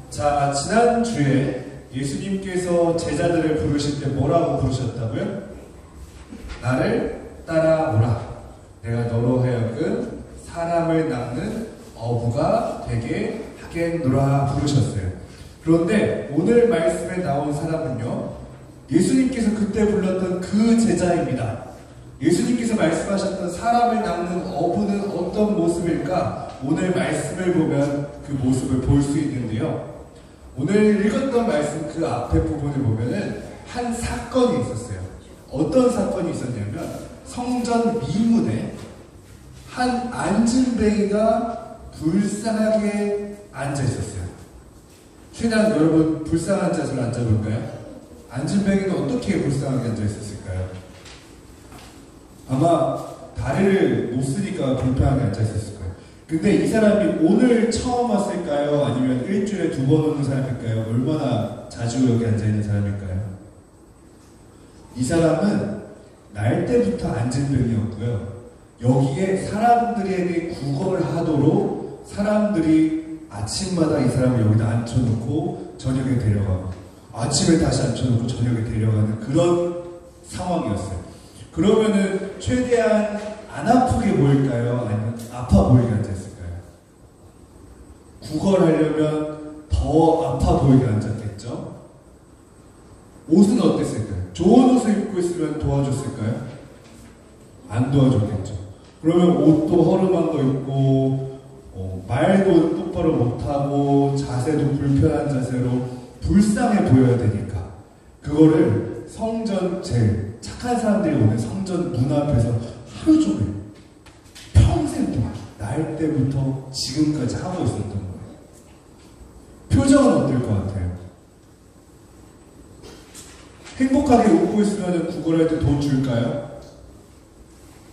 자, 지난주에 예수님께서 제자들을 부르실 때 뭐라고 부르셨다고요? 나를 따라오라. 내가 너로 하여금 사람을 낚는 어부가 되게 하겠노라 부르셨어요. 그런데 오늘 말씀에 나온 사람은요, 예수님께서 그때 불렀던 그 제자입니다. 예수님께서 말씀하셨던 사람을 낚는 어부는 어떤 모습일까? 오늘 말씀을 보면 그 모습을 볼 수 있는데요. 오늘 읽었던 말씀 그 앞에 부분을 보면은 한 사건이 있었어요. 어떤 사건이 있었냐면 성전 미문에 한 안진뱅이가 불쌍하게 앉아 있었어요. 최대한 여러분 불쌍한 자세로 앉아볼까요? 안진뱅이는 어떻게 불쌍하게 앉아 있었을까요? 아마 다리를 못 쓰니까 불편하게 앉아 있었을 거예요. 근데 이 사람이 오늘 처음 왔을까요? 아니면 일주일에 2번 오는 사람일까요? 얼마나 자주 여기 앉아있는 사람일까요? 이 사람은 날 때부터 안진뱅이였고요. 여기에 사람들에게 구걸을 하도록 사람들이 아침마다 이 사람을 여기다 앉혀놓고 저녁에 데려가고 아침에 다시 앉혀놓고 저녁에 데려가는 그런 상황이었어요. 그러면은 최대한 안 아프게 보일까요? 아니면 아파 보이게 앉아있을까요? 구걸하려면 더 아파 보이게 앉았겠죠? 옷은 어땠을까요? 좋은 옷을 입고 있으면 도와줬을까요? 안 도와줬겠죠. 그러면 옷도 허름한 거 입고 말도 똑바로 못하고 자세도 불편한 자세로 불쌍해 보여야 되니까 그거를 성전 제일 착한 사람들이 오는 성전 문 앞에서 하루 종일 평생 동안 날 때부터 지금까지 하고 있었던 거예요. 표정은 어떨 것 같아요? 행복하게 웃고 있으면 구걸할 때 돈 줄까요?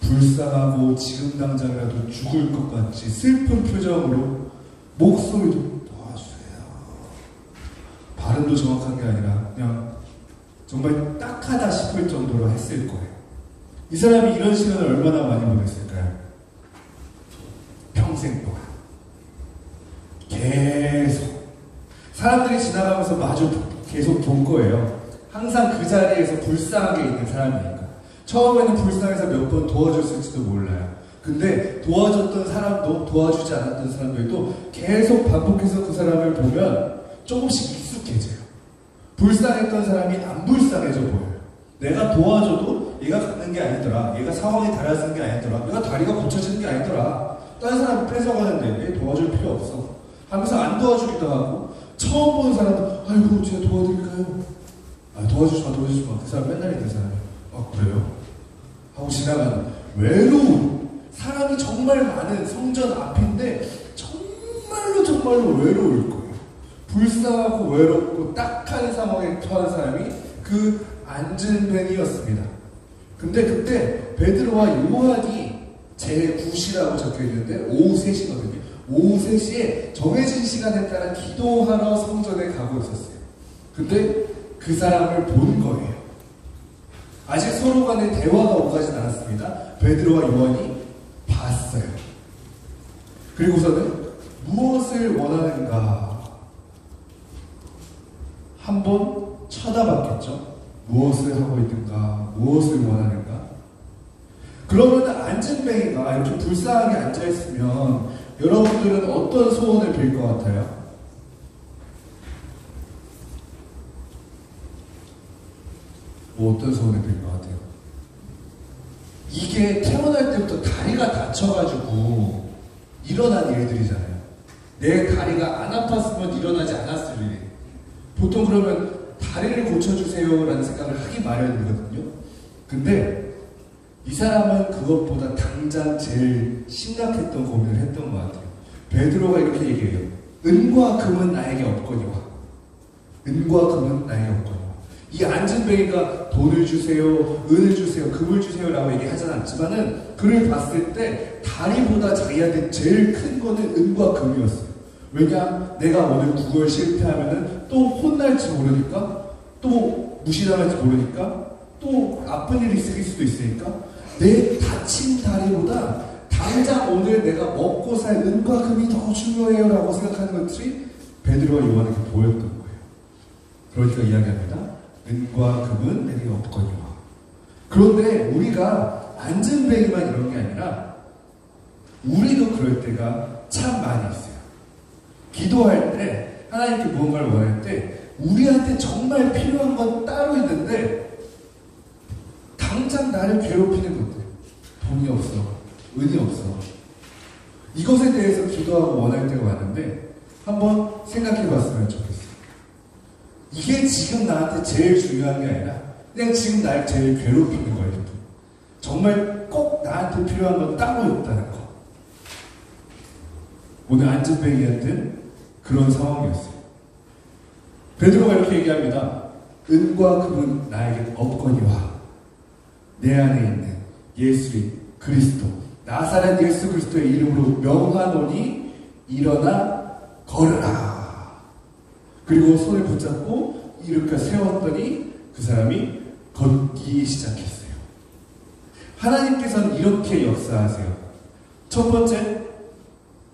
불쌍하고 지금 당장이라도 죽을 것 같이 슬픈 표정으로 목소리도 도와주세요. 발음도 정확한 게 아니라 그냥 정말 딱하다 싶을 정도로 했을 거예요. 이 사람이 이런 시간을 얼마나 많이 보냈을까요? 평생 동안. 계속. 사람들이 지나가면서 마주 계속 본 거예요. 항상 그 자리에서 불쌍하게 있는 사람이니까. 처음에는 불쌍해서 몇 번 도와줬을지도 몰라요. 근데 도와줬던 사람도 도와주지 않았던 사람들도 계속 반복해서 그 사람을 보면 조금씩 익숙해져요. 불쌍했던 사람이 안 불쌍해져 보여요. 내가 도와줘도 얘가 갖는 게 아니더라. 얘가 상황이 달라지는 게 아니더라. 얘가 다리가 고쳐지는 게 아니더라. 다른 사람이 뺏어가는데 얘 도와줄 필요 없어. 하면서 안 도와주기도 하고 처음 보는 사람도 아이고 제가 도와드릴까요? 아 도와주지 마. 그 사람 맨날 있는 사람이에요. 아 그래요? 하고 지나가는 외로운 사람이 정말 많은 성전 앞인데 정말로 외로울 거예요. 불쌍하고 외롭고 딱한 상황에 처한 사람이 그 안진뱅이였습니다. 근데 그때 베드로와 요한이 제9시라고 적혀있는데 오후 3시거든요. 오후 3시에 정해진 시간에 따라 기도하러 성전에 가고 있었어요. 근데 그 사람을 본 거예요. 아직 서로 간에 대화가 오가진 않았습니다. 베드로와 요한이 봤어요. 그리고서는 무엇을 원하는가 한번 쳐다봤겠죠. 무엇을 하고 있는가, 무엇을 원하는가. 그러면 안진뱅이가 이렇게 불쌍하게 앉아있으면 여러분들은 어떤 소원을 빌 것 같아요? 어떤 소원을 빌 것 같아요? 이게 태어날 때부터 다리가 다쳐가지고 일어난 일들이잖아요. 내 다리가 안 아팠으면 일어나지 않았을 일이에요. 보통 그러면 다리를 고쳐주세요 라는 생각을 하기 마련이거든요. 근데 이 사람은 그것보다 당장 제일 심각했던 고민을 했던 것 같아요. 베드로가 이렇게 얘기해요. 은과 금은 나에게 없거니와. 은과 금은 나에게 없거니와. 이 안진뱅이가 돈을 주세요, 은을 주세요, 금을 주세요 라고 얘기하진 않지만은 그를 봤을 때 다리보다 자기한테 제일 큰 거는 은과 금이었어요. 왜냐? 내가 오늘 구걸 실패하면은 또 혼날지 모르니까, 또 무시당할지 모르니까, 또 아픈 일이 생길 수도 있으니까 내 다친 다리보다 당장 오늘 내가 먹고 살 은과 금이 더 중요해요 라고 생각하는 것들이 베드로와 요한에게 보였던 거예요. 그러니까 이야기합니다. 은과 금은 내게 없거니와. 그런데 우리가 안전뱅이만 이런 게 아니라 우리도 그럴 때가 참 많이 있어요. 기도할 때 하나님께 무언가를 원할 때 우리한테 정말 필요한 건 따로 있는데 당장 나를 괴롭히는 것들, 돈이 없어, 은이 없어, 이것에 대해서 기도하고 원할 때가 많은데 한번 생각해 봤으면 좋겠어요. 이게 지금 나한테 제일 중요한 게 아니라 그냥 지금 날 제일 괴롭히는 거예요. 정말 꼭 나한테 필요한 건 따로 있다는 거. 오늘 안전뱅이한테 그런 상황이었어요. 베드로가 이렇게 얘기합니다. 은과 금은 나에게 없거니와 내 안에 있는 예수 그리스도 나사렛 예수 그리스도의 이름으로 명하노니 일어나 걸으라. 그리고 손을 붙잡고 이렇게 세웠더니 그 사람이 걷기 시작했어요. 하나님께서는 이렇게 역사하세요. 첫 번째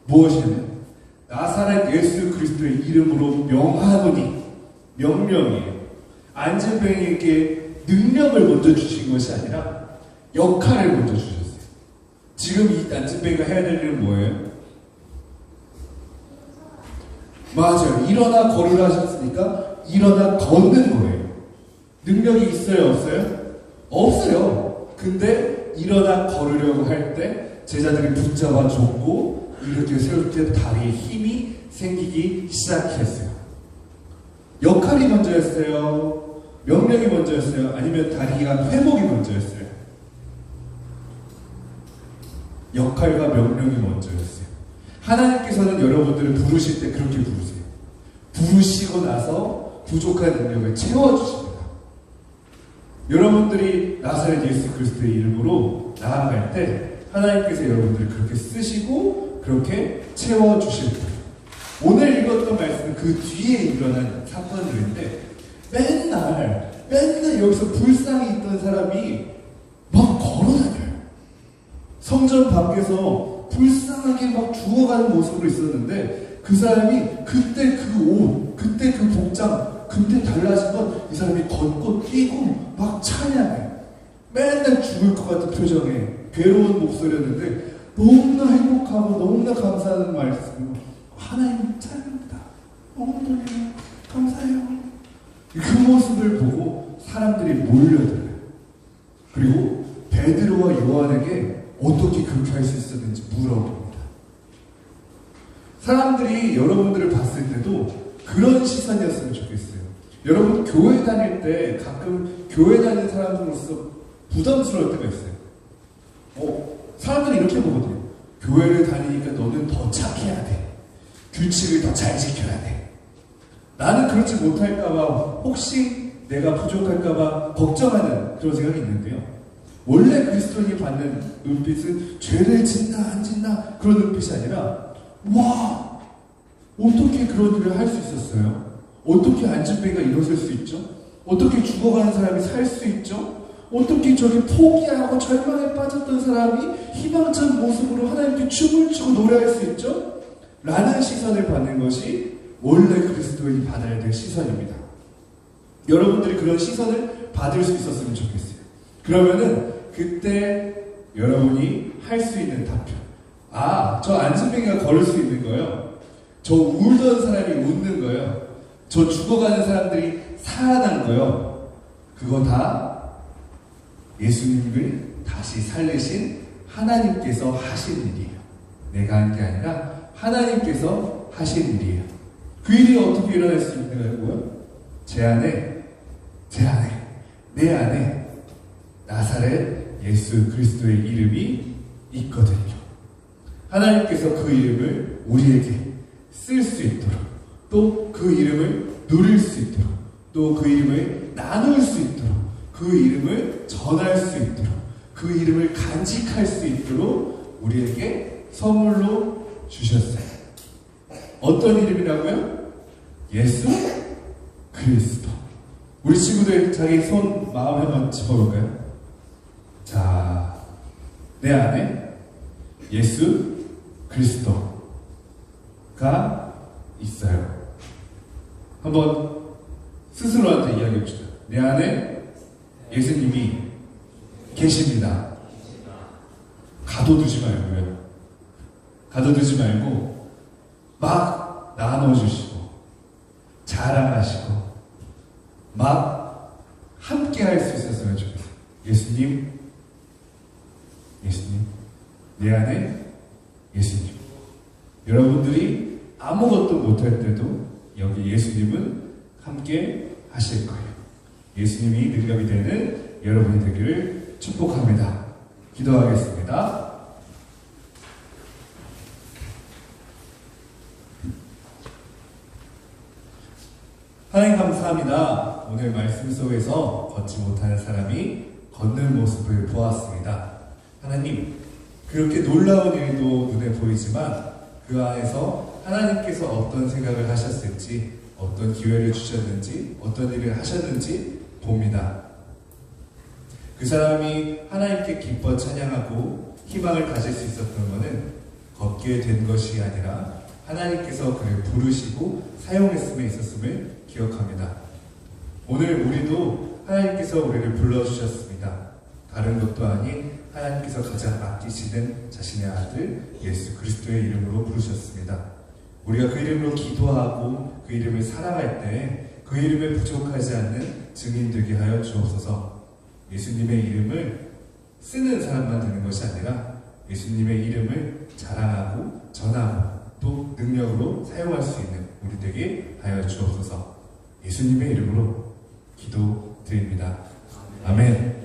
무엇이냐면 나사렛 예수 그리스도의 이름으로 명하노니, 명령이에요. 안전뱅이에게 능력을 먼저 주신 것이 아니라 역할을 먼저 주셨어요. 지금 이 안전뱅이가 해야 될 일은 뭐예요? 맞아요. 일어나 걸으라 하셨으니까 일어나 걷는 거예요. 능력이 있어요? 없어요? 없어요. 근데 일어나 걸으려고 할 때 제자들이 붙잡아 줬고 이렇게 세울 때 다리에 힘이 생기기 시작했어요. 역할이 먼저였어요? 명령이 먼저였어요? 아니면 다리가 회복이 먼저였어요? 역할과 명령이 먼저였어요. 하나님께서는 여러분들을 부르실 때 그렇게 부르세요. 부르시고 나서 부족한 능력을 채워주십니다. 여러분들이 나사렛 예수 그리스도의 이름으로 나아갈 때 하나님께서 여러분들을 그렇게 쓰시고 그렇게 채워주실 거예요. 오늘 읽었던 말씀은 그 뒤에 일어난 사건들인데 맨날 여기서 불쌍히 있던 사람이 막 걸어다녀요. 성전 밖에서 불쌍하게 막 죽어가는 모습으로 있었는데 그 사람이 그때 그 옷, 그때 그 복장, 그때 달라진 건 이 사람이 걷고 뛰고 막 찬양해. 맨날 죽을 것 같은 표정에 괴로운 목소리였는데 너무나 행복하고 너무나 감사하는 말씀으로 하나님 찬양합니다. 너무 감사해요. 그 모습을 보고 사람들이 몰려들어요. 그리고 베드로와 요한에게 어떻게 그렇게 할 수 있었는지 물어봅니다. 사람들이 여러분들을 봤을 때도 그런 시선이었으면 좋겠어요. 여러분 교회 다닐 때 가끔 교회 다니는 사람으로서 부담스러울 때가 있어요. 사람들이 이렇게 보거든요. 교회를 다니니까 너는 더 착해야 돼. 규칙을 더 잘 지켜야 돼. 나는 그렇지 못할까봐 혹시 내가 부족할까봐 걱정하는 그런 생각이 있는데요. 원래 그리스도인이 받는 눈빛은 죄를 짓나 안 짓나 그런 눈빛이 아니라 와 어떻게 그런 일을 할 수 있었어요? 어떻게 안전뱅이가 일어설 수 있죠? 어떻게 죽어가는 사람이 살 수 있죠? 어떻게 저기 포기하고 절망에 빠졌던 사람이 희망찬 모습으로 하나님께 춤을 추고 노래할 수 있죠? 라는 시선을 받는 것이 원래 그리스도인이 받아야 될 시선입니다. 여러분들이 그런 시선을 받을 수 있었으면 좋겠어요. 그러면은 그때 여러분이 할 수 있는 답변. 저 안전뱅이가 걸을 수 있는 거예요. 저 울던 사람이 웃는 거예요. 저 죽어가는 사람들이 살아난 거예요. 그거 다 예수님을 다시 살리신 하나님께서 하신 일이에요. 내가 한 게 아니라 하나님께서 하신 일이에요. 그 일이 어떻게 일어날 수 있는가요? 내 안에 나사렛 예수 그리스도의 이름이 있거든요. 하나님께서 그 이름을 우리에게 쓸 수 있도록, 또 그 이름을 누릴 수 있도록, 또 그 이름을 나눌 수 있도록, 그 이름을 전할 수 있도록, 그 이름을 간직할 수 있도록 우리에게 선물로 주셨어요. 어떤 이름이라고요? 예수 그리스도. 우리 친구들 자기 손 마음 한번 짚어볼까요? 자, 내 안에 예수 그리스도가 있어요. 한번 스스로한테 이야기해봅시다. 내 안에 예수님이 계십니다. 가둬두지 말고요. 가둬두지 말고 막 나눠주시고 자랑하시고 막 함께 할 수 있었으면 좋겠어요. 예수님, 내 안에 예수님. 여러분들이 아무것도 못할 때도 여기 예수님은 함께 하실 거예요. 예수님이 능력이 되는 여러분이 되기를 축복합니다. 기도하겠습니다. 하나님 감사합니다. 오늘 말씀 속에서 걷지 못하는 사람이 걷는 모습을 보았습니다. 하나님, 그렇게 놀라운 일도 눈에 보이지만 그 안에서 하나님께서 어떤 생각을 하셨을지, 어떤 기회를 주셨는지, 어떤 일을 하셨는지 봅니다. 그 사람이 하나님께 기뻐 찬양하고 희망을 가질 수 있었던 것은 걷게 된 것이 아니라 하나님께서 그를 부르시고 사용했음에 있었음을 기억합니다. 오늘 우리도 하나님께서 우리를 불러주셨습니다. 다른 것도 아닌 하나님께서 가장 아끼시는 자신의 아들 예수 그리스도의 이름으로 부르셨습니다. 우리가 그 이름으로 기도하고 그 이름을 사랑할 때 그 이름에 부족하지 않는 증인 되게 하여 주옵소서. 예수님의 이름을 쓰는 사람만 되는 것이 아니라 예수님의 이름을 자랑하고 전하고 또 능력으로 사용할 수 있는 우리 되게 하여 주옵소서. 예수님의 이름으로 기도드립니다. 아멘.